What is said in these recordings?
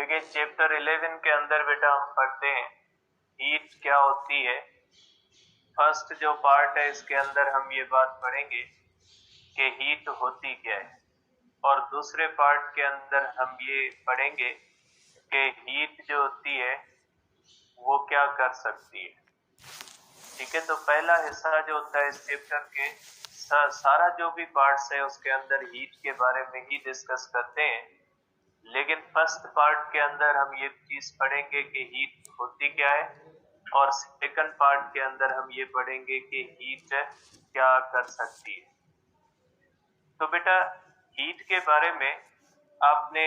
देखिए चैप्टर 11 के अंदर बेटा हम पढ़ते हैं हीट क्या होती है। फर्स्ट जो पार्ट है इसके अंदर हम ये बात पढ़ेंगे कि हीट होती क्या है, और दूसरे पार्ट के अंदर हम ये पढ़ेंगे कि हीट जो होती है वो क्या कर सकती है। ठीक है, तो पहला हिस्सा जो होता है इस चैप्टर के सारा जो भी पार्ट्स है उसके अंदर हीट के बारे में ही डिस्कस करते हैं, लेकिन फर्स्ट पार्ट के अंदर हम ये चीज पढ़ेंगे कि हीट होती क्या है, और सेकंड पार्ट के अंदर हम ये पढ़ेंगे कि हीट क्या कर सकती है। तो बेटा हीट के बारे में आपने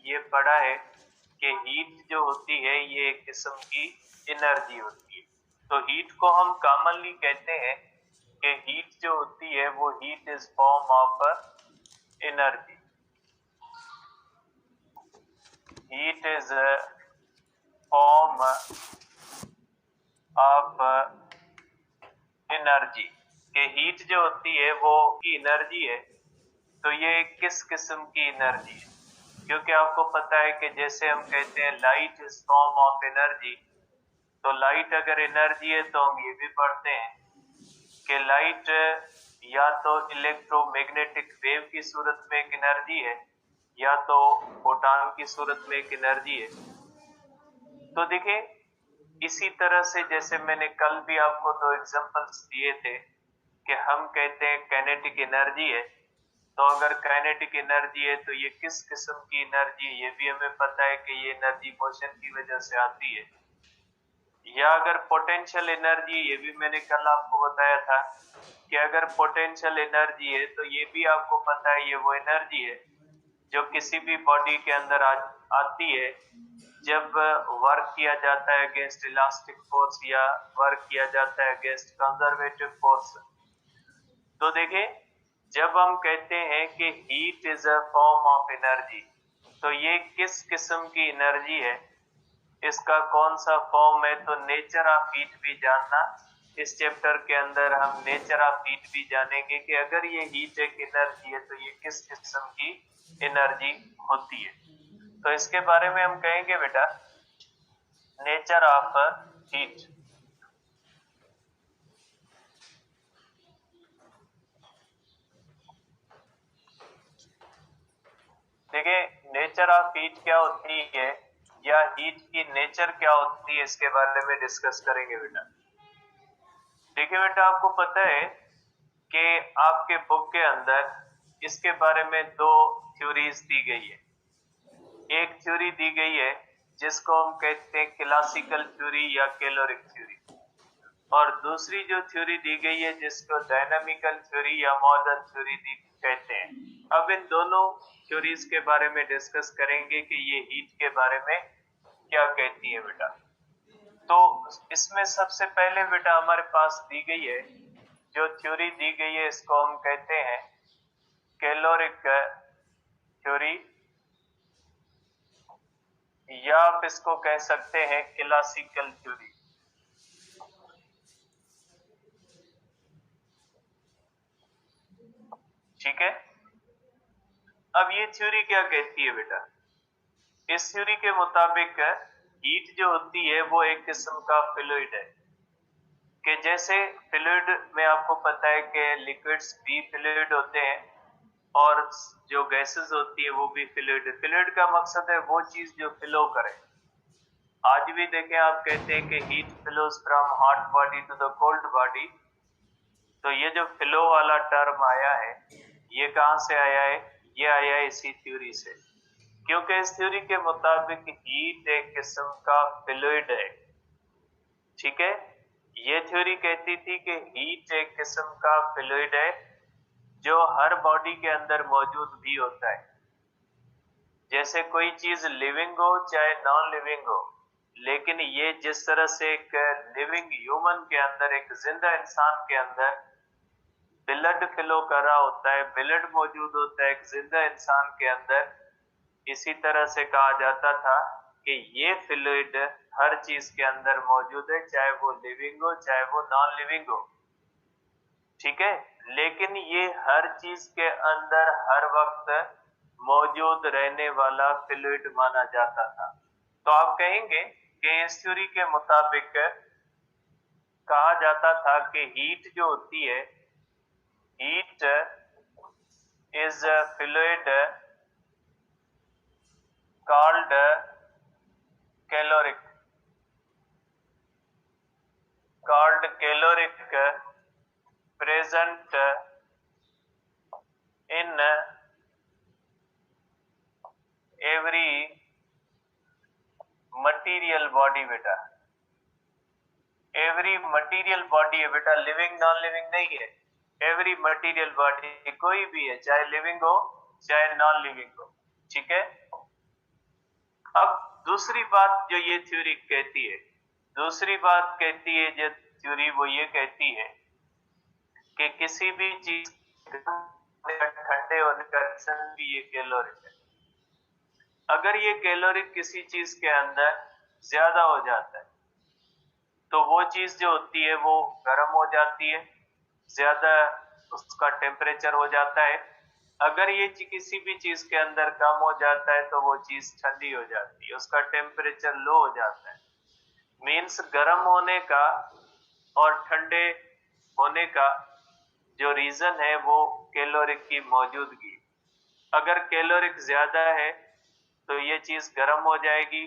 ये पढ़ा है कि हीट जो होती है ये एक किस्म की एनर्जी होती है। तो हीट को हम कॉमनली कहते हैं कि हीट जो होती है वो heat is form of energy. Heat is form of energy. कि हीट जो होती है वो की एनर्जी है। तो ये किस किस्म की एनर्जी है, क्योंकि आपको पता है कि जैसे हम कहते हैं light is form of energy, तो लाइट अगर एनर्जी है तो हम ये भी पढ़ते हैं कि लाइट या तो इलेक्ट्रोमैग्नेटिक वेव की सूरत में एक एनर्जी है या तो फोटॉन की सूरत में एक एनर्जी है। तो देखिए इसी तरह से जैसे मैंने कल भी आपको दो एग्जांपल्स दिए थे कि हम कहते हैं काइनेटिक एनर्जी है, तो अगर काइनेटिक एनर्जी है तो ये किस किस्म की एनर्जी है ये भी हमें पता है कि ये एनर्जी मोशन की वजह से आती है। या अगर पोटेंशियल एनर्जी, ये भी मैंने कल आपको बताया था कि अगर पोटेंशियल एनर्जी है तो ये भी आपको पता है ये वो एनर्जी है जो किसी भी बॉडी के अंदर आती है जब वर्क किया जाता है अगेंस्ट इलास्टिक फोर्स या वर्क किया जाता है अगेंस्ट कंजर्वेटिव फोर्स। तो देखिए जब हम कहते हैं कि heat is a form of energy, तो ये किस किस्म की एनर्जी है, इसका कौन सा फॉर्म है, तो नेचर ऑफ हीट भी जानना। इस चैप्टर के अंदर हम नेचर ऑफ हीट भी जानेंगे कि अगर ये हीट एक एनर्जी है तो ये किस किस्म की एनर्जी होती है। तो इसके बारे में हम कहेंगे बेटा नेचर ऑफ हीट। देखिए नेचर ऑफ हीट क्या होती है या हीट की नेचर क्या होती है इसके बारे में डिस्कस करेंगे बेटा। देखिए बेटा आपको पता है कि आपके बुक के अंदर इसके बारे में दो थ्योरीज दी गई है। एक थ्योरी दी गई है जिसको हम कहते हैं क्लासिकल थ्योरी या कैलोरिक थ्योरी, और दूसरी जो थ्योरी दी गई है जिसको डायनामिकल थ्योरी या मॉडर्न थ्योरी कहते हैं। अब इन दोनों थ्योरीज के बारे में डिस्कस करेंगे कि ये हीट के बारे में क्या कहती है बेटा। तो इसमें सबसे पहले बेटा हमारे पास दी गई है जो थ्योरी दी गई है इसको हम कहते हैं कैलोरिक थ्योरी, या आप इसको कह सकते हैं क्लासिकल थ्योरी। ठीक है, अब ये थ्योरी क्या कहती है बेटा। इस थ्योरी के मुताबिक हीट जो होती है वो एक किस्म का फ्लूइड है। कि जैसे फ्लूइड में आपको पता है कि लिक्विड्स भी फ्लूइड होते हैं और जो गैसेस होती है वो भी फ्लूइड। फ्लूइड का मकसद है वो चीज जो फ्लो करे। आज भी देखें आप कहते हैं कि heat flows from hot body to the cold body, तो ये जो फ्लो वाला टर्म आया है ये कहां से आया है, ये आया है इसी थ्योरी से। क्योंकि इस थ्योरी के मुताबिक हीट एक किस्म का फ्लूइड है। ठीक है, ये थ्योरी कहती थी कि हीट एक किस्म का फ्लूइड है जो हर बॉडी के अंदर मौजूद भी होता है। जैसे कोई चीज लिविंग हो चाहे नॉन लिविंग हो, लेकिन ये जिस तरह से एक लिविंग ह्यूमन के अंदर, एक जिंदा इंसान के अंदर ब्लड फ्लो कर रहा होता है, ब्लड मौजूद होता है एक जिंदा इंसान के अंदर, इसी तरह से कहा जाता था कि ये फ्लूइड हर चीज के अंदर मौजूद है, चाहे वो लिविंग हो चाहे वो नॉन लिविंग हो। ठीक है, लेकिन ये हर चीज के अंदर हर वक्त मौजूद रहने वाला फ्लूइड माना जाता था। तो आप कहेंगे कि इस थ्योरी के मुताबिक कहा जाता था कि हीट जो होती है, heat is fluid called caloric present in every material body बेटा, एवरी मटीरियल बॉडी है बेटा, लिविंग नॉन लिविंग नहीं है, एवरी मटीरियल बॉडी कोई भी है, चाहे लिविंग हो चाहे नॉन लिविंग हो, ठीक है। अब दूसरी बात जो ये थ्योरी कहती है, दूसरी बात कहती है जो थ्योरी वो ये कहती है कि किसी भी चीज ठंडे होने का रीजन भी ये कैलोरिक है। अगर ये कैलोरिक किसी चीज के अंदर ज्यादा हो जाता है तो वो चीज जो होती है वो गर्म हो जाती है, ज्यादा उसका टेम्परेचर हो जाता है। अगर ये किसी भी चीज के अंदर कम हो जाता है तो वो चीज ठंडी हो जाती है, उसका टेम्परेचर लो हो जाता है। मीन्स गर्म होने का और ठंडे होने का जो रीजन है वो कैलोरिक की मौजूदगी। अगर कैलोरिक ज्यादा है तो ये चीज गर्म हो जाएगी,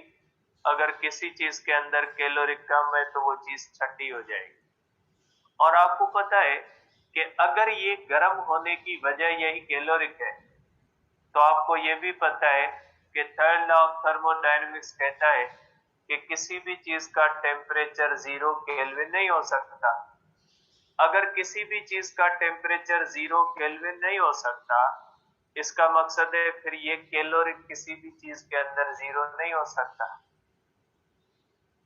अगर किसी चीज के अंदर कैलोरिक कम है तो वो चीज ठंडी हो जाएगी। और आपको पता है कि अगर ये गर्म होने की वजह यही कैलोरिक है तो आपको ये भी पता है कि थर्ड लॉ ऑफ थर्मोडायनेमिक्स कहता है कि किसी भी चीज का टेम्परेचर 0 केल्विन नहीं हो सकता। अगर किसी भी चीज का टेम्परेचर 0 केल्विन नहीं हो सकता, इसका मकसद है फिर ये कैलोरिक किसी भी चीज के अंदर 0 नहीं हो सकता।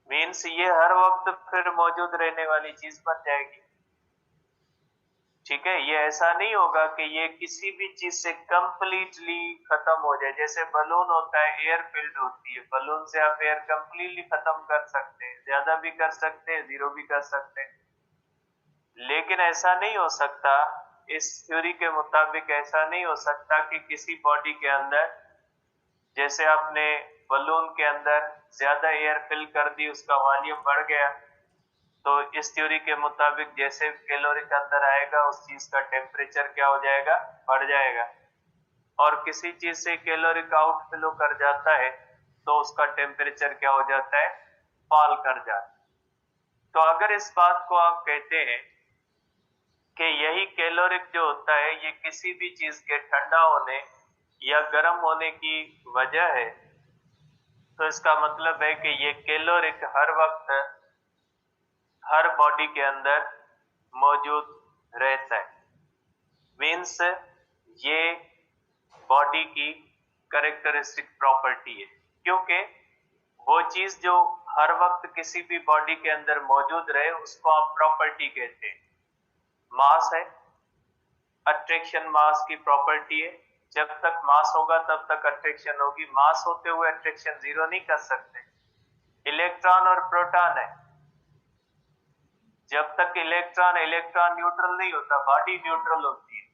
मीन्स ये हर वक्त फिर मौजूद रहने वाली चीज बन जाएगी, ठीक है। ये ऐसा नहीं होगा कि ये किसी भी चीज से कंप्लीटली खत्म हो जाए। जैसे बलून होता है, एयर फिल्ड होती है, बलून से आप एयर कंप्लीटली खत्म कर सकते हैं, ज्यादा भी कर सकते हैं, 0 भी कर सकते हैं, लेकिन ऐसा नहीं हो सकता। इस थ्योरी के मुताबिक ऐसा नहीं हो सकता कि किसी बॉडी के अंदर, जैसे आपने बलून के अंदर ज्यादा एयर फिल कर दी, उसका वॉल्यूम बढ़ गया, तो इस थ्योरी के मुताबिक जैसे कैलोरिक अंदर आएगा उस चीज का टेम्परेचर क्या हो जाएगा, बढ़ जाएगा। और किसी चीज से कैलोरिक आउट फ्लो कर जाता है तो उसका टेम्परेचर क्या हो जाता है, फॉल कर जाता है। तो अगर इस बात को आप कहते हैं कि यही कैलोरिक जो होता है ये किसी भी चीज के ठंडा होने या गर्म होने की वजह है, तो इसका मतलब है कि ये कैलोरिक हर वक्त हर बॉडी के अंदर मौजूद रहता है। मीन्स ये बॉडी की कैरेक्टरिस्टिक प्रॉपर्टी है, क्योंकि वो चीज जो हर वक्त किसी भी बॉडी के अंदर मौजूद रहे उसको आप प्रॉपर्टी कहते हैं। मास है, अट्रैक्शन मास की प्रॉपर्टी है, जब तक मास होगा तब तक अट्रैक्शन होगी, मास होते हुए अट्रैक्शन 0 नहीं कर सकते। इलेक्ट्रॉन और प्रोटॉन है, जब तक इलेक्ट्रॉन न्यूट्रल नहीं होता, बॉडी न्यूट्रल होती है,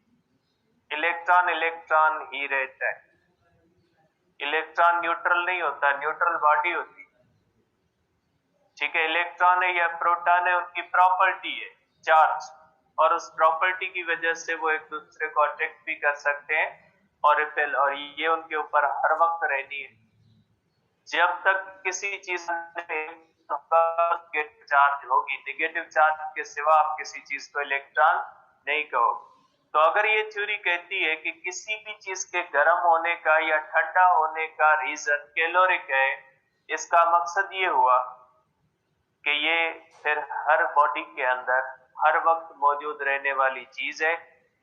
इलेक्ट्रॉन ही रहता है। इलेक्ट्रॉन न्यूट्रल नहीं होता, न्यूट्रल बॉडी होती है, ठीक है। इलेक्ट्रॉन है या प्रोटॉन है, उनकी प्रॉपर्टी है चार्ज, और उस प्रॉपर्टी की वजह से वो एक दूसरे को अट्रैक्ट भी कर सकते हैं और रिपेल, और ये उनके ऊपर हर वक्त रहनी है। जब तक किसी चीज में चार्ज होगी, नेगेटिव चार्ज के सिवा आप किसी चीज को इलेक्ट्रॉन नहीं कहोगे। तो अगर ये थ्योरी कहती है कि किसी भी चीज के गर्म होने का या ठंडा होने का रीजन कैलोरिक है, इसका मकसद ये हुआ कि ये फिर हर बॉडी के अंदर हर वक्त मौजूद रहने वाली चीज है।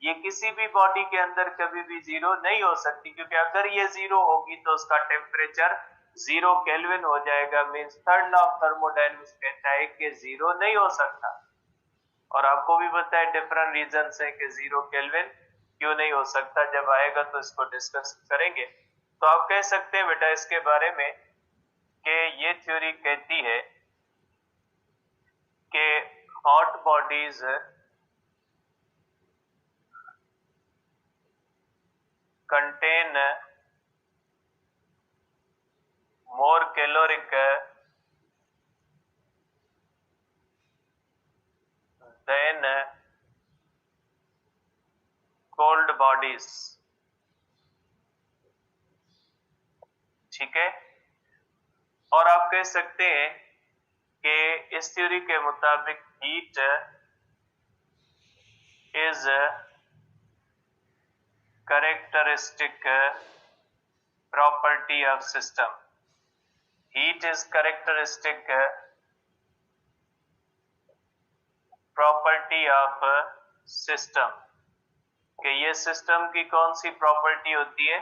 ये किसी भी बॉडी के अंदर कभी भी 0 नहीं हो सकती, क्योंकि अगर ये 0 होगी तो उसका टेम्परेचर 0 केल्विन हो जाएगा। Means third law of thermodynamics कहता है कि 0 नहीं हो सकता। और आपको भी पता है डिफरेंट रीजन है कि 0 केल्विन क्यों नहीं हो सकता, जब आएगा तो इसको डिस्कस करेंगे। तो आप कह सकते हैं बेटा इसके बारे में कि ये थ्योरी कहती है कि hot bodies contain more caloric bodies. ठीक है, और आप कह सकते हैं कि इस थ्योरी के मुताबिक heat is characteristic property of system. Heat is characteristic property of system. कि ये सिस्टम की कौन सी प्रॉपर्टी होती है?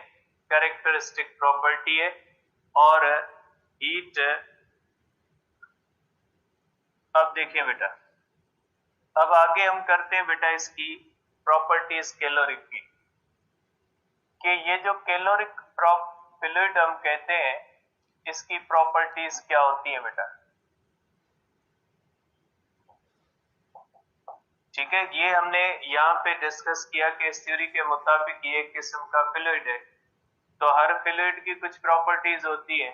कैरेक्टरिस्टिक प्रॉपर्टी है। और हीट, अब देखिए बेटा, अब आगे हम करते हैं बेटा इसकी प्रॉपर्टीज कैलोरिक की। कि ये जो कैलोरिक फ्लूइड हम कहते हैं, इसकी प्रॉपर्टीज क्या होती है बेटा? ठीक है, ये हमने यहाँ पे डिस्कस किया कि इस थ्योरी के मुताबिक ये एक किस्म का फ्लूइड है, तो हर फ्लूइड की कुछ प्रॉपर्टीज होती है।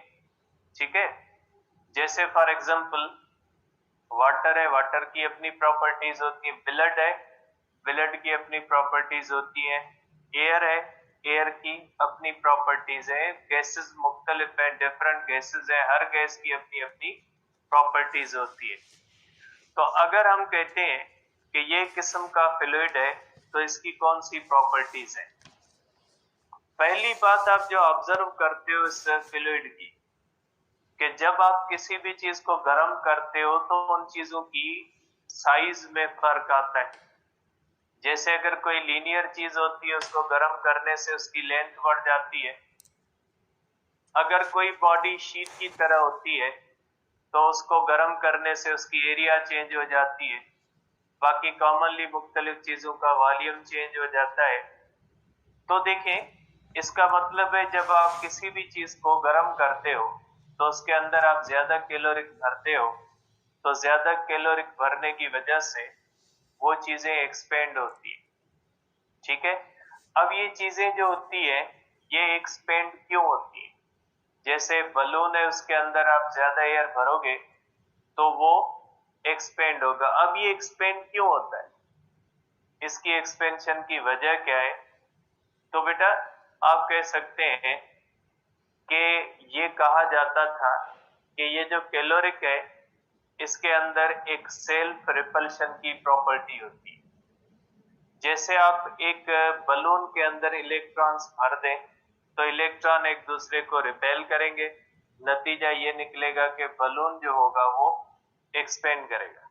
ठीक है, जैसे फॉर एग्जांपल वाटर है, वाटर की अपनी प्रॉपर्टीज होती है। ब्लड है, ब्लड की अपनी प्रॉपर्टीज होती है। एयर है, एयर की अपनी प्रॉपर्टीज है। गैसेस मुख्तलिफ है, डिफरेंट गैसेस है, हर गैस की अपनी अपनी प्रॉपर्टीज होती है। तो अगर हम कहते हैं कि ये किस्म का फ्लूइड है, तो इसकी कौन सी प्रॉपर्टीज है? पहली बात आप जो ऑब्जर्व करते हो इस फ्लूइड की, कि जब आप किसी भी चीज को गर्म करते हो तो उन चीजों की साइज में फर्क आता है। जैसे अगर कोई लीनियर चीज होती है, उसको गर्म करने से उसकी लेंथ बढ़ जाती है। अगर कोई बॉडी शीट की तरह होती है तो उसको गर्म करने से उसकी एरिया चेंज हो जाती है। बाकी कॉमनली मुख्तलिफ चीजों का वॉल्यूम चेंज हो जाता है। तो देखें, इसका मतलब है जब आप किसी भी चीज को गर्म करते हो तो उसके अंदर आप ज्यादा कैलोरिक भरते हो, तो ज्यादा कैलोरिक भरने की वजह से वो चीजें एक्सपेंड होती है। ठीक है, अब ये चीजें जो होती है, ये एक्सपेंड क्यों होती है? जैसे बलून है, उसके अंदर आप ज्यादा एयर भरोगे तो वो एक्सपेंड होगा। अब ये एक्सपेंड क्यों होता है? इसकी एक्सपेंशन की वजह क्या है? तो बेटा आप कह सकते हैं कि ये कहा जाता था कि ये जो कैलोरिक है, इसके अंदर एक सेल्फ रिपल्शन की प्रॉपर्टी होती है। जैसे आप एक बलून के अंदर इलेक्ट्रॉन्स भर दें तो इलेक्ट्रॉन एक दूसरे को रिपेल करेंगे, नतीजा ये निकलेगा कि बलून जो होगा वो एक्सपेंड करेगा।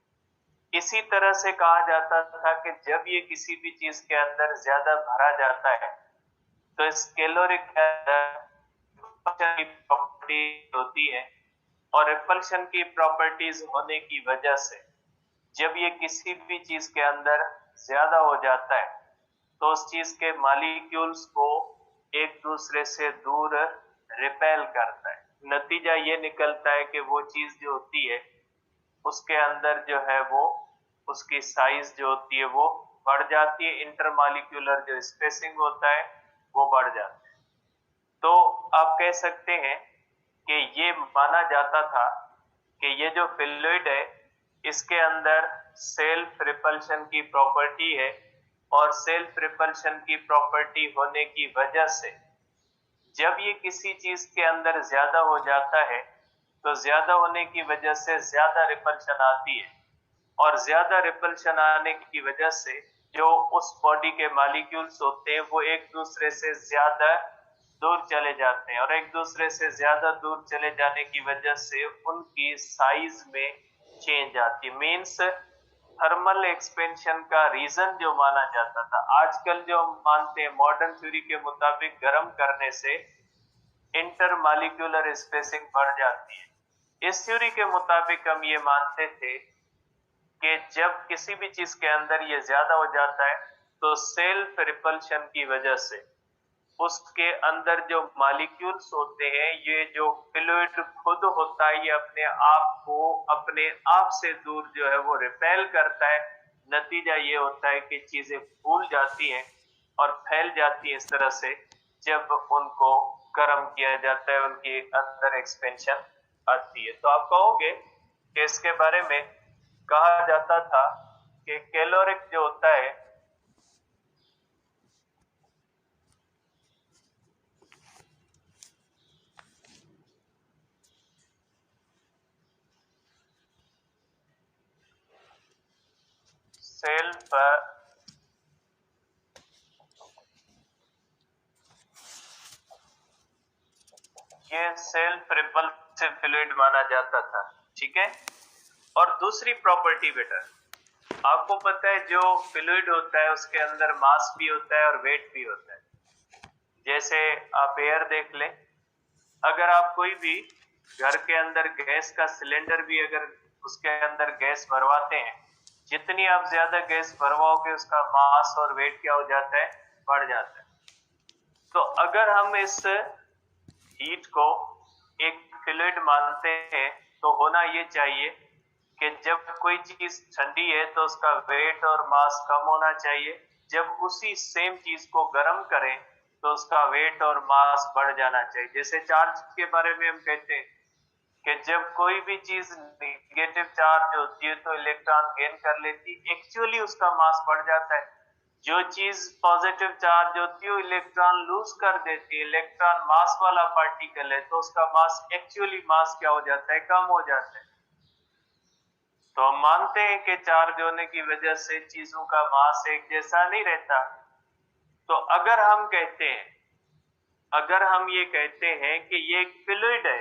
इसी तरह से कहा जाता था कि जब ये किसी भी चीज के अंदर ज्यादा भरा जाता है तो इस कैलोरिक के अंदर की प्रॉपर्टी होती है, और रिपल्शन की प्रॉपर्टीज होने की वजह से जब ये किसी भी चीज के अंदर ज्यादा हो जाता है तो उस चीज के मॉलिक्यूल्स को एक दूसरे से दूर रिपेल करता है। नतीजा ये निकलता है कि वो चीज जो होती है उसके अंदर जो है वो उसकी साइज जो होती है वो बढ़ जाती है। इंटरमॉलिक्यूलर जो स्पेसिंग होता है वो बढ़ जाता है। तो आप कह सकते हैं कि ये माना जाता था कि ये जो फ्लूइड है, इसके अंदर सेल्फ रिपल्शन की प्रॉपर्टी है, और सेल्फ रिपल्शन की प्रॉपर्टी होने की वजह से जब ये किसी चीज के अंदर ज्यादा हो जाता है तो ज्यादा होने की वजह से ज्यादा रिपल्शन आती है, और ज्यादा रिपल्शन आने की वजह से जो उस बॉडी के मॉलिक्यूल्स होते हैं वो एक दूसरे से ज्यादा दूर चले जाते हैं, और एक दूसरे से ज्यादा दूर चले जाने की वजह से उनकी साइज में चेंज आती है। मीन्स थर्मल एक्सपेंशन का रीजन जो माना जाता था, आजकल जो हम मानते हैं मॉडर्न थ्योरी के मुताबिक गर्म करने से इंटरमॉलिक्यूलर स्पेसिंग बढ़ जाती है। इस थ्योरी के मुताबिक हम ये मानते थे कि जब किसी भी चीज के अंदर ये ज्यादा हो जाता है तो सेल्फ रिपल्शन की वजह से उसके अंदर जो मॉलिक्यूल्स होते हैं, ये जो फ्लूइड खुद होता है, ये अपने आप को अपने आप से दूर जो है वो रिपेल करता है। नतीजा ये होता है कि चीजें फूल जाती हैं और फैल जाती है इस तरह से जब उनको गर्म किया जाता है, उनकी अंदर एक्सपेंशन आती है। तो आप कहोगे कि इसके बारे में कहा जाता था कि कैलोरिक जो होता है सेल्फ ये सेल्फ रिपल्सिव फ्लूइड माना जाता था, ठीक है। और दूसरी प्रॉपर्टी बेटा, आपको पता है जो फ्लूइड होता है उसके अंदर मास भी होता है और वेट भी होता है। जैसे आप एयर देख लें, अगर आप कोई भी घर के अंदर गैस का सिलेंडर भी अगर उसके अंदर गैस भरवाते हैं, जितनी आप ज्यादा गैस भरवाओगे उसका मास और वेट क्या हो जाता है, बढ़ जाता है। तो अगर हम इस हीट को एक फ्लूइड मानते हैं तो होना ये चाहिए कि जब कोई चीज ठंडी है तो उसका वेट और मास कम होना चाहिए, जब उसी सेम चीज को गर्म करें तो उसका वेट और मास बढ़ जाना चाहिए। जैसे चार्ज के बारे में हम कहते हैं कि जब कोई भी चीज निगेटिव चार्ज होती है तो इलेक्ट्रॉन गेन कर लेती है, एक्चुअली उसका मास बढ़ जाता है। जो चीज पॉजिटिव चार्ज होती है वो इलेक्ट्रॉन लूज कर देती है, इलेक्ट्रॉन मास वाला पार्टिकल है तो उसका मास एक्चुअली मास क्या हो जाता है, कम हो जाता है। तो हम मानते हैं कि चार्ज होने की वजह से चीजों का मास एक जैसा नहीं रहता। तो अगर हम कहते हैं, अगर हम ये कहते हैं कि ये एक फ्लूइड है,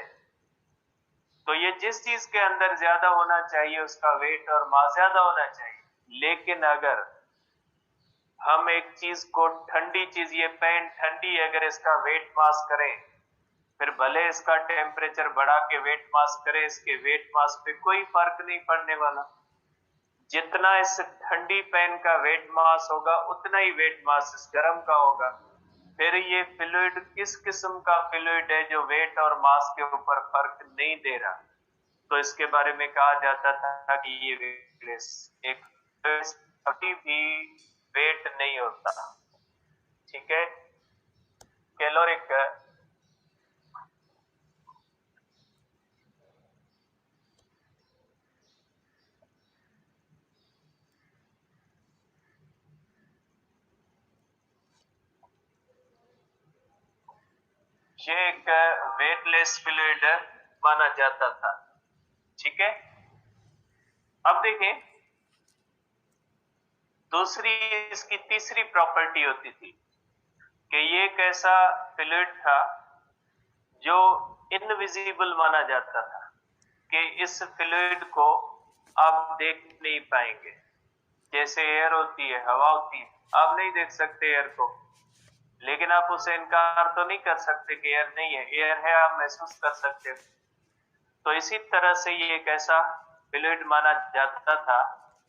तो ये जिस चीज के अंदर ज्यादा होना चाहिए उसका वेट और मास ज्यादा होना चाहिए। लेकिन अगर हम एक चीज को ठंडी चीज, ये पेन ठंडी है, अगर इसका वेट मास करें, फिर भले इसका टेम्परेचर बढ़ा के वेट मास करे, इसके वेट मास पे कोई फर्क नहीं पड़ने वाला। जितना इस ठंडी पेन का वेट मास होगा उतना ही वेट मास इस गर्म का होगा। फिर ये फ्लूइड किस किस्म का फ्लूइड है जो वेट और मास के ऊपर फर्क नहीं दे रहा, तो इसके बारे में कहा जाता था कि ये वेटलेस, एक कभी भी वेट नहीं होता, ठीक है। कैलोरिक ये एक वेटलेस फ्लूइड माना जाता था, ठीक है। अब देखें, दूसरी इसकी तीसरी प्रॉपर्टी होती थी कि ये एक ऐसा फ्लूइड था जो इनविजिबल माना जाता था, कि इस फ्लूइड को आप देख नहीं पाएंगे। जैसे एयर होती है, हवा होती है, आप नहीं देख सकते एयर को, लेकिन आप उसे इनकार तो नहीं कर सकते कि एयर नहीं है, एयर है, आप महसूस कर सकते हो। तो इसी तरह से ये एक ऐसा फ्लूइड माना जाता था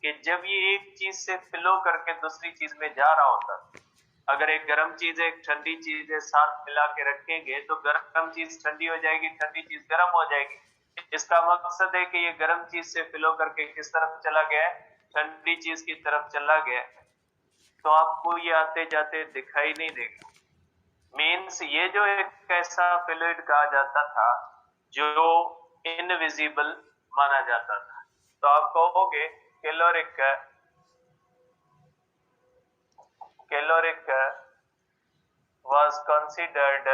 कि जब ये एक चीज से फ्लो करके दूसरी चीज में जा रहा होता, अगर एक गर्म चीज है, एक ठंडी चीज है, साथ मिला के रखेंगे तो गर्म चीज ठंडी हो जाएगी, ठंडी चीज गर्म हो जाएगी। इसका मकसद है कि ये गर्म चीज से फ्लो करके किस तरफ चला गया है, ठंडी चीज की तरफ चला गया है। तो आपको ये आते जाते दिखाई नहीं देगा। मीन्स ये जो एक ऐसा फ्लूइड कहा जाता था जो इनविजिबल माना जाता था। तो आप कहोगे caloric, caloric was considered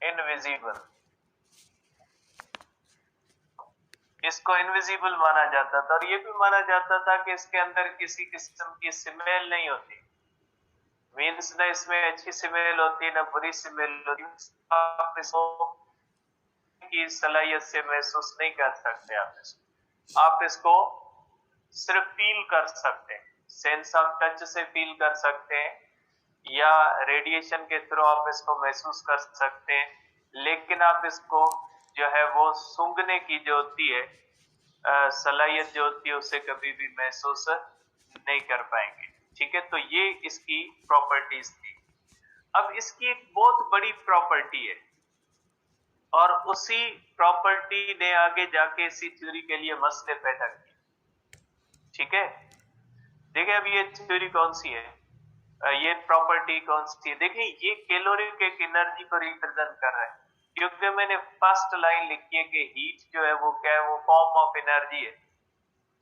invisible, इसको इनविजिबल माना जाता था। और ये भी माना जाता था कि इसके अंदर किसी किस्म की स्मेल नहीं होती, मीन्स ना इसमें अच्छी स्मेल होती ना बुरी स्मेल होती, आप इसको की सलाहियत से महसूस नहीं कर सकते। आप इसको सिर्फ फील कर सकते हैं, सेंस ऑफ टच से फील कर सकते हैं, या रेडिएशन के थ्रू आप इसको महसूस कर सकते हैं, लेकिन आप इसको जो है वो सूंघने की जो होती है सलाहियत जो होती है उसे कभी भी महसूस नहीं कर पाएंगे, ठीक है। तो ये इसकी प्रॉपर्टीज थी। अब इसकी एक बहुत बड़ी प्रॉपर्टी है और उसी प्रॉपर्टी ने आगे जाके इसी थ्योरी के लिए मसले पैदा किए, ठीक है। देखिए अब ये थ्योरी कौन सी है, ये प्रॉपर्टी कौन सी है। देखिए ये कैलोरिक एक एनर्जी को रिप्रेजेंट कर रहा है, क्योंकि मैंने फर्स्ट लाइन लिखी है कि हीट जो है वो क्या है, वो फॉर्म ऑफ एनर्जी है।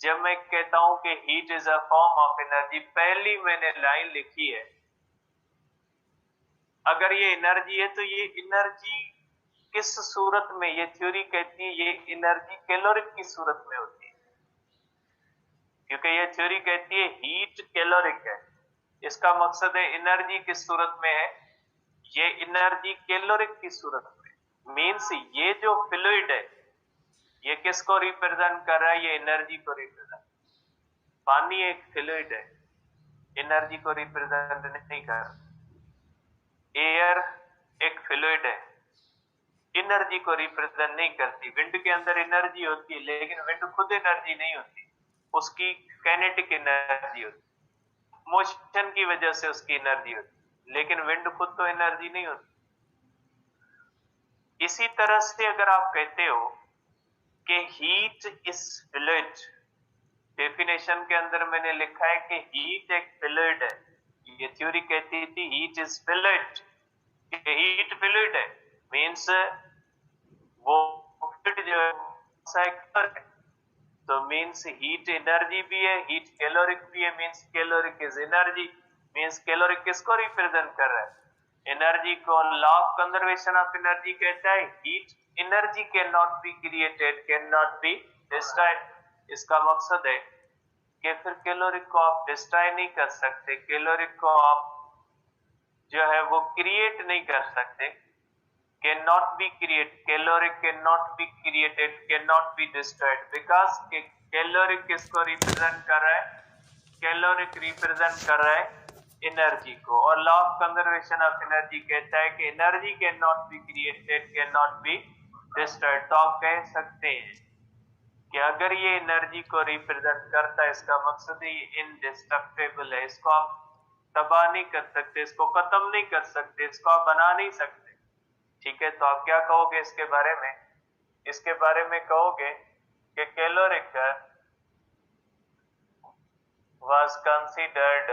जब मैं कहता हूं कि heat is a form of energy, पहली मैंने लाइन लिखी है अगर ये एनर्जी है तो ये एनर्जी किस सूरत में, ये थ्योरी कहती है ये एनर्जी कैलोरिक की सूरत में होती है, क्योंकि ये थ्योरी कहती है हीट कैलोरिक है। इसका मकसद है एनर्जी किस सूरत में है, ये एनर्जी कैलोरिक की सूरत में। मीन्स ये जो फ्लूइड है ये किसको रिप्रेजेंट कर रहा है, ये एनर्जी को रिप्रेजेंट। पानी एक फ्लूइड है, एनर्जी को रिप्रेजेंट नहीं कर रहा। एयर एक फ्लूइड है, एनर्जी को रिप्रेजेंट नहीं करती। विंड के अंदर एनर्जी होती है, लेकिन विंड खुद एनर्जी नहीं होती, उसकी काइनेटिक एनर्जी होती, मोशन की वजह से उसकी एनर्जी होती, लेकिन विंड खुद तो एनर्जी नहीं होती। इसी तरह से अगर आप कहते हो कि हीट इज फ्लूइड, डेफिनेशन के अंदर मैंने लिखा है कि हीट एक फ्लूइड है। ये थ्योरी कहती थी heat is fluid, heat fluid है, मीन्स वो फ्लूइड जो है तो मीन्स हीट एनर्जी भी है, हीट कैलोरिक भी है, means caloric is energy. Means caloric किसको रिप्रेजेंट कर रहा है, एनर्जी को। Law of conservation of energy कहता है heat energy can not be created, can not be destroyed. इसका मकसद है कि फिर कैलोरिक को आप डिस्ट्रॉय नहीं कर सकते, कैलोरिक को आप जो है वो क्रिएट नहीं कर सकते। Can not be create, caloric can not be created, can not be destroyed, because caloric किसको रिप्रेजेंट कर रहा है, कैलोरिक रिप्रेजेंट कर रहा है एनर्जी को। और law of conservation of energy कहता है कि energy can not be created, can not be destroyed. तो आप कह सकते हैं कि अगर ये एनर्जी को रिप्रेजेंट करता है, इसका मकसद है ये इनडिस्ट्रक्टेबल है, इसको आप तबाह नहीं कर सकते, इसको खत्म नहीं कर सकते, इसको आप बना नहीं सकते। ठीक है, तो आप क्या कहोगे इसके बारे में, इसके बारे में कहोगे कि कैलोरिक was considered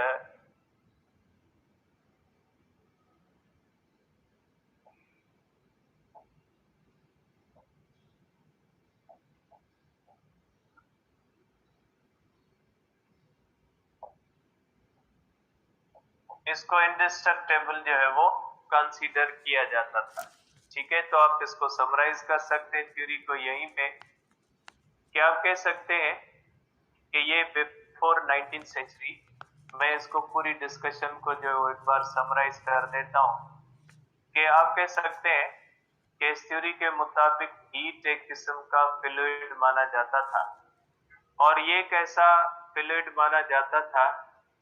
इसको इंडिस्ट्रक्टेबल जो है वो कंसीडर किया जाता था। ठीक है, तो आप इसको समराइज कर सकते हैं थ्योरी को यहीं पे। क्या आप कह सकते हैं कि ये बिफोर 19th सेंचुरी, मैं इसको पूरी डिस्कशन को जो एक बार समराइज कर देता हूं कि आप कह सकते हैं कि इस थ्योरी के मुताबिक हीट एक किस्म का फ्लूइड माना जाता था, और ये एक ऐसा फ्लूइड माना जाता था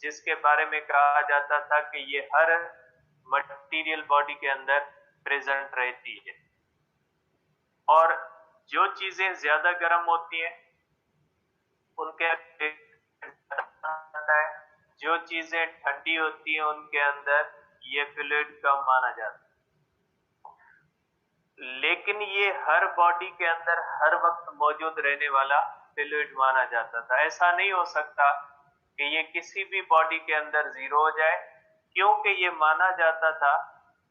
जिसके बारे में कहा जाता था कि ये हर मटेरियल बॉडी के अंदर प्रेजेंट रहती है। और जो चीजें ज्यादा गर्म होती हैं उनके है, जो चीजें ठंडी होती हैं उनके अंदर ये फ्लूइड कम माना जाता है। लेकिन ये हर बॉडी के अंदर हर वक्त मौजूद रहने वाला फ्लूइड माना जाता था। ऐसा नहीं हो सकता कि ये किसी भी बॉडी के अंदर जीरो हो जाए, क्योंकि ये माना जाता था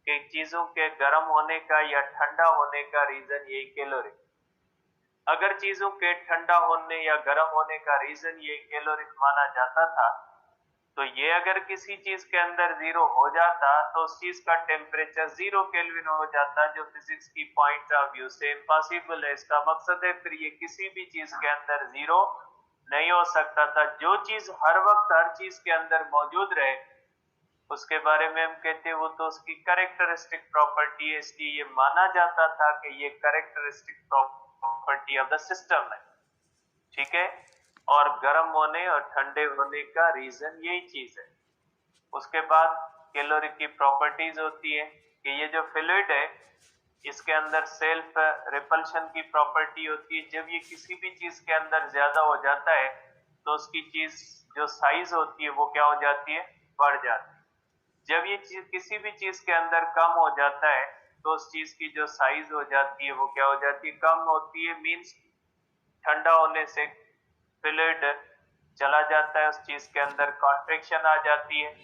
कि चीजों के गर्म होने का या ठंडा होने का रीजन ये कैलोरिक। अगर चीजों के ठंडा होने या गर्म होने का रीजन ये कैलोरिक माना जाता था, तो ये अगर किसी चीज के अंदर जीरो हो जाता तो उस चीज का टेम्परेचर 0 केल्विन हो जाता, जो फिजिक्स की पॉइंट ऑफ व्यू से इम्पॉसिबल है। इसका मकसद है फिर ये किसी भी चीज के अंदर जीरो नहीं हो सकता था। जो चीज हर वक्त हर चीज के अंदर मौजूद रहे उसके बारे में हम कहते हैं वो तो उसकी कैरेक्टरिस्टिक प्रॉपर्टी है, इसलिए ये माना जाता था कि ये characteristic property of the system है। ठीक है, और गर्म होने और ठंडे होने का रीजन यही चीज है। उसके बाद कैलोरिक की प्रॉपर्टीज होती है कि ये जो फ्लूइड है इसके अंदर सेल्फ रिपल्शन की प्रॉपर्टी होती है। जब ये किसी भी चीज के अंदर ज्यादा हो जाता है तो उसकी चीज जो साइज होती है वो क्या हो जाती है, बढ़ जाती है। जब ये चीज किसी भी चीज के अंदर कम हो जाता है तो उस चीज की जो साइज हो जाती है वो क्या हो जाती है, कम होती है। मीन्स ठंडा होने से फ्लूइड चला जाता है, उस चीज के अंदर कॉन्ट्रैक्शन आ जाती है,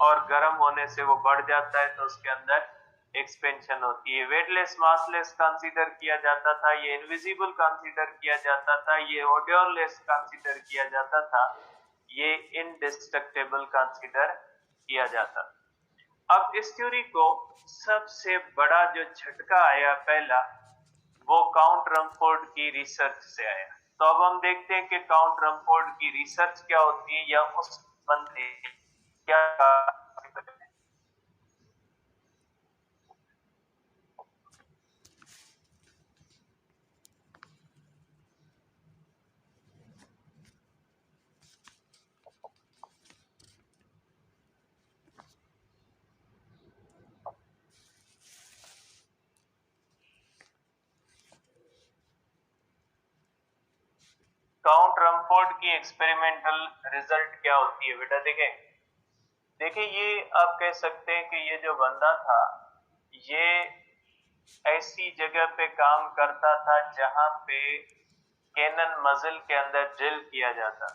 और गर्म होने से वो बढ़ जाता है तो उसके अंदर एक्सपेंशन होती है। वेटलेस मासलेस कंसीडर किया जाता था, ये इनविजिबल कंसीडर किया जाता था, ये ओडोरलेस कंसीडर किया जाता था, ये इनडिस्ट्रक्टेबल कंसीडर किया जाता। अब इस थ्योरी को सबसे बड़ा जो झटका आया पहला, वो काउंट रमफोर्ड की रिसर्च से आया। तो अब हम देखते हैं कि काउंट रमफोर्ड की रिसर्च क्या होती है, या उस बंदे क्या। काउंट रमफोर्ड की एक्सपेरिमेंटल रिजल्ट क्या होती है बेटा, देखें। देखिए, ये आप कह सकते हैं कि ये जो बंदा था, ये ऐसी जगह पे काम करता था जहां पे कैनन मजल के अंदर ड्रिल किया जाता।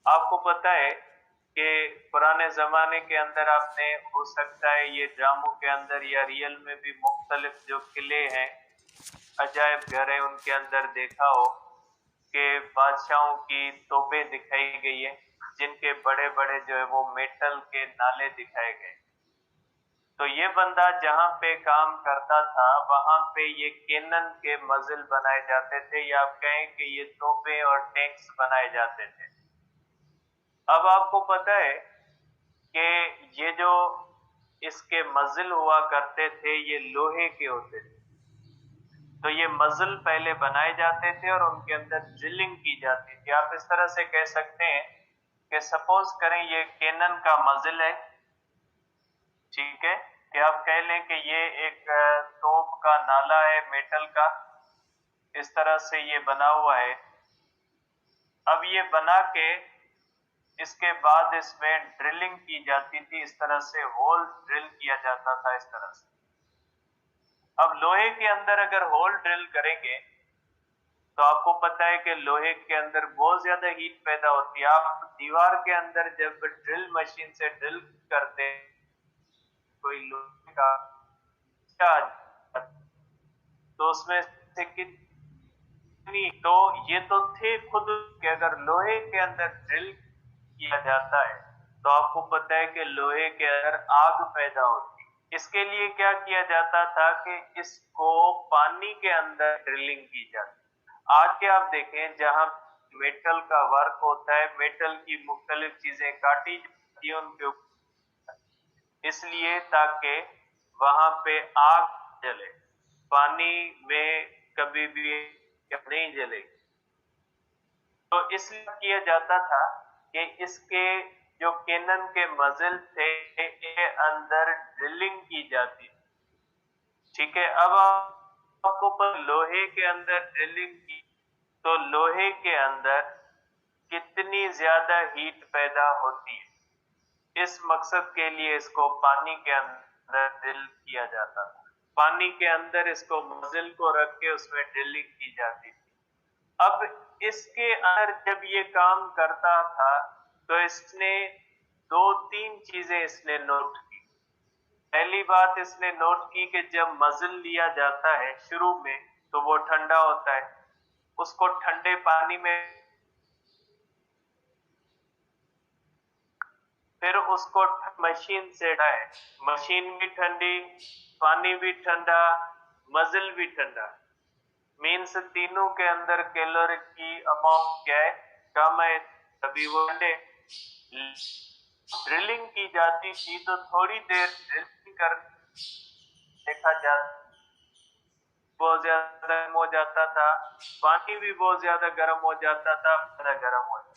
आपको पता है कि पुराने जमाने के अंदर आपने, हो सकता है ये ड्रामों के अंदर या रियल में भी, मुख्तलिफ जो किले हैं, अजायब घर है, उनके अंदर देखा हो कि बादशाहों की तोपें दिखाई गई है, जिनके बड़े बड़े जो है वो मेटल के नाले दिखाए गए। तो ये बंदा जहां पे काम करता था, वहां पे ये कैनन के मजिल बनाए जाते थे, या आप कहें कि ये तोपें और टैंक्स बनाए जाते थे। अब आपको पता है कि ये जो इसके मजिल हुआ करते थे, ये लोहे के होते थे। तो ये मजिल पहले बनाए जाते थे और उनके अंदर ड्रिलिंग की जाती थी। आप इस तरह से कह सकते हैं कि सपोज करें ये कैनन का मजिल है, ठीक है, कि आप कह लें कि ये एक तोप का नाला है मेटल का, इस तरह से ये बना हुआ है। अब ये बना के इसके बाद इसमें ड्रिलिंग की जाती थी, इस तरह से होल ड्रिल किया जाता था, इस तरह से। अब लोहे के अंदर अगर होल ड्रिल करेंगे तो आपको पता है कि लोहे के अंदर बहुत ज्यादा हीट पैदा होती है। आप दीवार के अंदर जब ड्रिल मशीन से ड्रिल करते हैं कोई लोहे का, तो उसमें से कितनी, तो ये तो थे खुद कि अगर लोहे के अंदर ड्रिल किया जाता है तो आपको पता है कि लोहे के अंदर आग पैदा होती है। इसके लिए क्या किया जाता था कि इसको पानी के अंदर ड्रिलिंग की जाती। आज के आप देखें, जहां मेटल का वर्क होता है, मेटल की मुख्तलिफ चीजें काटी जाती है उनके ऊपर, इसलिए ताकि वहां पे आग जले, पानी में कभी भी नहीं जलेगी। तो इसलिए किया जाता था कि इसके जो कैनन के मजिल थे, के अंदर ड्रिलिंग की जाती, ठीक है। अब आपको पर लोहे के अंदर ड्रिलिंग की, तो लोहे के अंदर कितनी ज्यादा हीट पैदा होती है। इस मकसद के लिए इसको पानी के अंदर ड्रिल किया जाता था। पानी के अंदर इसको मजिल को रख के उसमें ड्रिलिंग की जाती थी। अब इसके अंदर जब ये काम करता था तो इसने दो तीन चीजें इसने नोट की। पहली बात इसने नोट की कि जब मजिल लिया जाता है शुरू में तो वो ठंडा होता है, उसको ठंडे पानी में, फिर उसको मशीन से हटाए, मशीन भी ठंडी, पानी भी ठंडा, मजिल भी ठंडा, मीन्स तीनों के अंदर कैलोरी की अमाउंट क्या है, कम है, तभी वो ठंडे। ड्रिलिंग की जाती थी तो थोड़ी देर ड्रिलिंग कर देखा जाता, बहुत ज्यादा गर्म हो जाता था, पानी भी बहुत ज्यादा गर्म हो जाता था, ज्यादा गर्म हो जाता।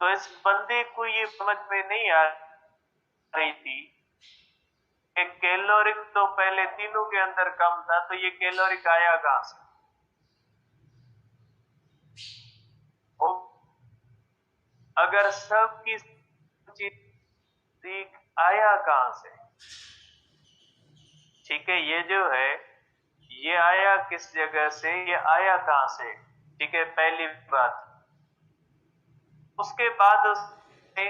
तो इस बंदे को ये समझ में नहीं आ रही थी कि कैलोरिक तो पहले तीनों के अंदर कम था, तो ये कैलोरिक आया कहां से। अगर सबकी चीज आया कहां से, ठीक है, ये जो है ये आया किस जगह से, ये आया कहां से, ठीक है, पहली बात। उसके बाद उसने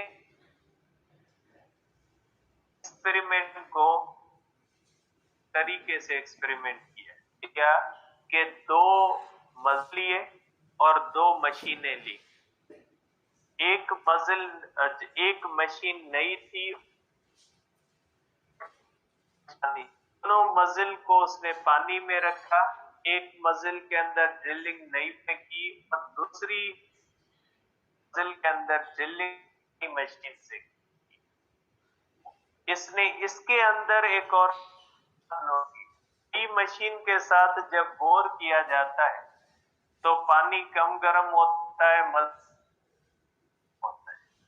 एक्सपेरिमेंट को तरीके से एक्सपेरिमेंट किया, क्या कि दो मजलिए और दो मशीनें ली। एक मजिल, एक मशीन नई थी, पानी, दोनों मजिल को उसने पानी में रखा, एक मजिल के अंदर ड्रिलिंग नहीं फेंकी और दूसरी मजिल के अंदर ड्रिलिंग मशीन से इसने इसके अंदर एक और मशीन के साथ जब बोर किया जाता है तो पानी कम गर्म होता है,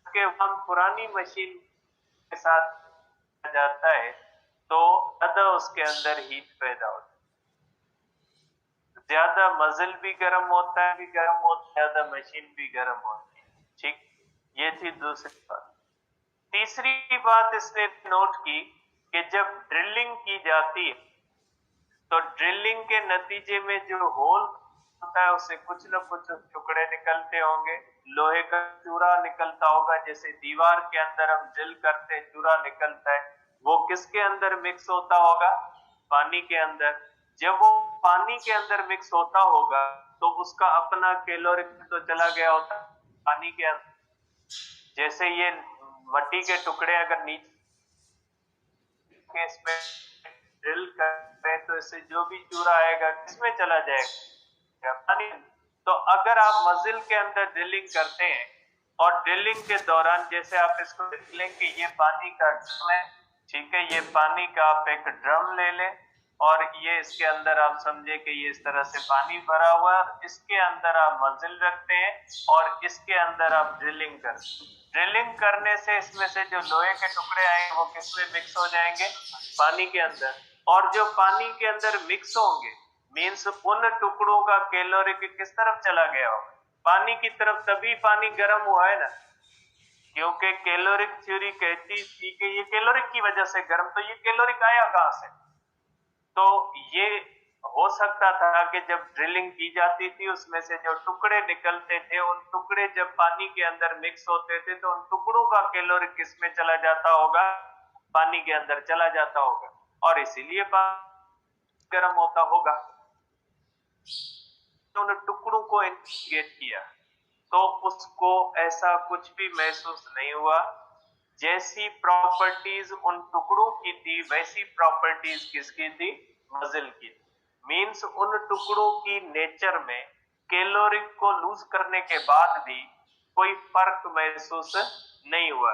के हम पुरानी मशीन के साथ जाता है तो ज्यादा उसके अंदर हीट पैदा होता है, ज्यादा मजल भी गर्म होता है, ज्यादा मशीन भी गर्म होती है। ठीक, ये थी दूसरी बात। तीसरी बात इसने नोट की कि जब ड्रिलिंग की जाती है तो ड्रिलिंग के नतीजे में जो होल होता है उससे कुछ न कुछ टुकड़े निकलते होंगे, लोहे का चूरा निकलता होगा, जैसे दीवार के अंदर हम ड्रिल करते हैं चूरा निकलता है, वो किसके अंदर मिक्स होता होगा? पानी के अंदर। जब वो पानी के अंदर मिक्स होता होगा तो उसका अपना कैलोरी तो चला गया होता पानी के अंदर। जैसे ये मट्टी के टुकड़े अगर नीचे इसमें ड्रिल करें तो इससे जो भी चूरा आएगा किसमें चला जाएगा? पानी। तो अगर आप मजिल के अंदर ड्रिलिंग करते हैं और ड्रिलिंग के दौरान जैसे आप इसको देख लें कि ये पानी का ड्रम है, ठीक है, ये पानी का आप एक ड्रम ले लें और ये इसके अंदर आप समझे कि ये इस तरह से पानी भरा हुआ है, इसके अंदर आप मजिल रखते हैं और इसके अंदर आप ड्रिलिंग करते हैं। ड्रिलिंग करने से इसमें से जो लोहे के टुकड़े आएंगे वो किसमें मिक्स हो जाएंगे? पानी के अंदर। और जो पानी के अंदर मिक्स होंगे मीन्स उन टुकड़ों का कैलोरी किस तरफ चला गया होगा? पानी की तरफ। तभी पानी गर्म हुआ है ना, क्योंकि कैलोरिक थ्योरी कहती थी कि ये कैलोरिक की वजह से गर्म। तो ये कैलोरिक आया कहां से? तो ये हो सकता था कि जब ड्रिलिंग की जाती थी उसमें से जो टुकड़े निकलते थे, उन टुकड़े जब पानी के अंदर मिक्स होते थे तो उन टुकड़ों का कैलोरी किसमें चला जाता होगा? पानी के अंदर चला जाता होगा और इसीलिए पानी गर्म होता होगा। तो उन टुकड़ों को इंटीग्रेट किया तो उसको ऐसा कुछ भी महसूस नहीं हुआ। जैसी प्रॉपर्टीज उन टुकड़ों की थी वैसी प्रॉपर्टीज किसकी थी? मजिल की थी। मीन्स उन टुकड़ों की नेचर में कैलोरिक को लूज करने के बाद भी कोई फर्क महसूस नहीं हुआ।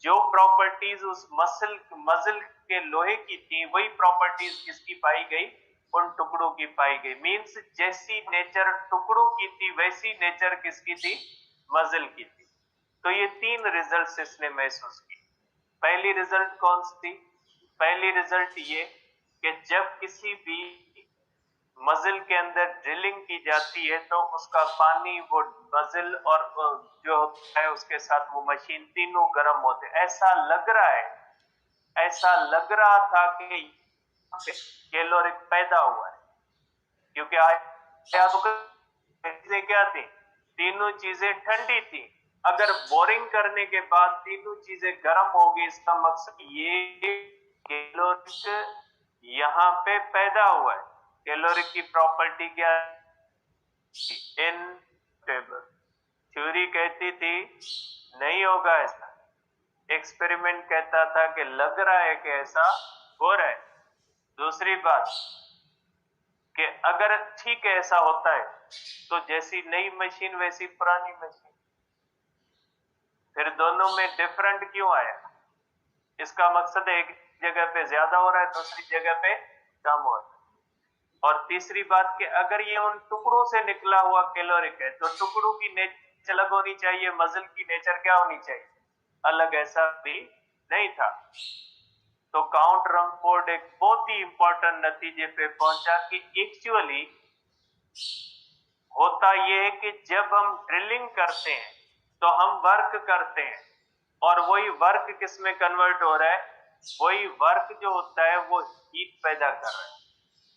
जो प्रॉपर्टीज उस मजिल के लोहे की थी वही प्रॉपर्टीज किसकी पाई गई? उन टुकड़ों की पाई गई। मीन्स जैसी नेचर टुकड़ों की थी वैसी नेचर किसकी थी? मजिल की थी। तो ये तीन रिजल्ट्स इसने महसूस की। पहली रिजल्ट कौन सी? पहली रिजल्ट ये कि जब किसी भी मजिल के अंदर ड्रिलिंग की जाती है तो उसका पानी, वो मजिल और जो है उसके साथ वो मशीन, तीनों गर्म होते। ऐसा लग रहा था कि कैलोरिक पैदा हुआ है, क्योंकि चीजें क्या थी? तीनों चीजें ठंडी थी। अगर बोरिंग करने के बाद तीनों चीजें गर्म होगी, इसका मकसद ये कैलोरिक यहाँ पे पैदा हुआ है। कैलोरिक की प्रॉपर्टी क्या? इनस्टेबल। थ्योरी कहती थी नहीं होगा ऐसा, एक्सपेरिमेंट कहता था कि लग रहा है कि ऐसा हो रहा है। दूसरी बात कि अगर ठीक है ऐसा होता है तो जैसी नई मशीन वैसी पुरानी मशीन, फिर दोनों में डिफरेंट क्यों आया? इसका मकसद है एक जगह पे ज्यादा हो रहा है, दूसरी जगह पे कम हो रहा है। और तीसरी बात कि अगर ये उन टुकड़ों से निकला हुआ कैलोरिक है तो टुकड़ों की नेचर अलग होनी चाहिए, मजिल की नेचर क्या होनी चाहिए? अलग। ऐसा भी नहीं था। तो काउंट रमफोर्ड एक बहुत ही इंपॉर्टेंट नतीजे पे पहुंचा कि एक्चुअली होता यह है कि जब हम ड्रिलिंग करते हैं तो हम वर्क करते हैं और वही वर्क किस में कन्वर्ट हो रहा है? वही वर्क जो होता है वो हीट पैदा कर रहा है।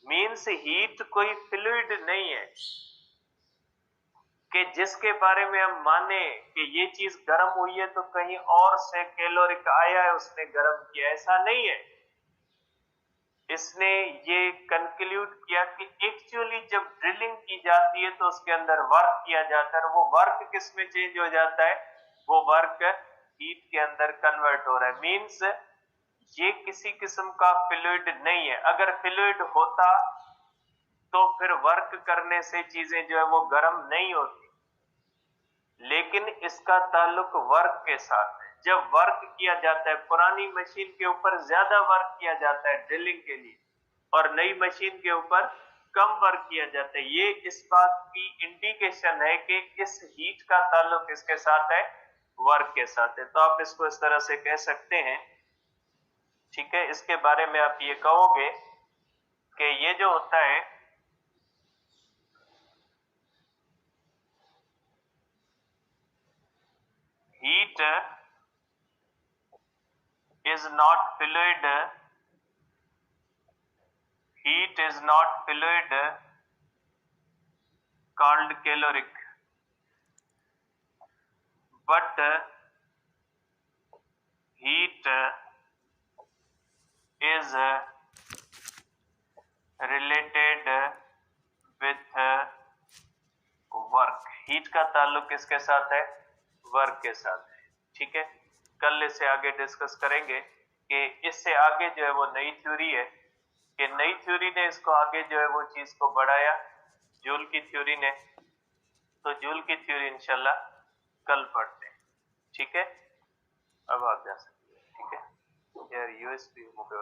मीन्स हीट कोई फ्लूइड नहीं है कि जिसके बारे में हम माने कि ये चीज गर्म हुई है तो कहीं और से कैलोरिक आया है उसने गर्म किया। ऐसा नहीं है। इसने ये कंक्लूड किया कि एक्चुअली जब ड्रिलिंग की जाती है तो उसके अंदर वर्क किया जाता है, वो वर्क किस में चेंज हो जाता है? वो वर्क हीट के अंदर कन्वर्ट हो रहा है। मीन्स ये किसी किस्म का फ्लूइड नहीं है। अगर फ्लूइड होता तो फिर वर्क करने से चीजें जो है वो गर्म नहीं होती, लेकिन इसका ताल्लुक वर्क के साथ है। जब वर्क किया जाता है, पुरानी मशीन के ऊपर ज्यादा वर्क किया जाता है ड्रिलिंग के लिए, और नई मशीन के ऊपर कम वर्क किया जाता है। ये इस बात की इंडिकेशन है कि इस हीट का ताल्लुक इसके साथ है, वर्क के साथ है। तो आप इसको इस तरह से कह सकते हैं, ठीक है। इसके बारे में आप ये कहोगे कि ये जो होता है, heat is not fluid, heat is not fluid called caloric, but heat is related with work। Heat का ताल्लुक किसके साथ है? वर्क के साथ है, ठीक है। कल इसे आगे डिस्कस करेंगे कि इससे आगे जो है वो नई थ्योरी है, कि नई थ्योरी ने इसको आगे जो है वो चीज को बढ़ाया, जूल की थ्योरी ने। तो जूल की थ्योरी इंशाल्लाह कल पढ़ते हैं, ठीक है। अब आप जा सकते हैं, ठीक है यार। यूएसबी मुझे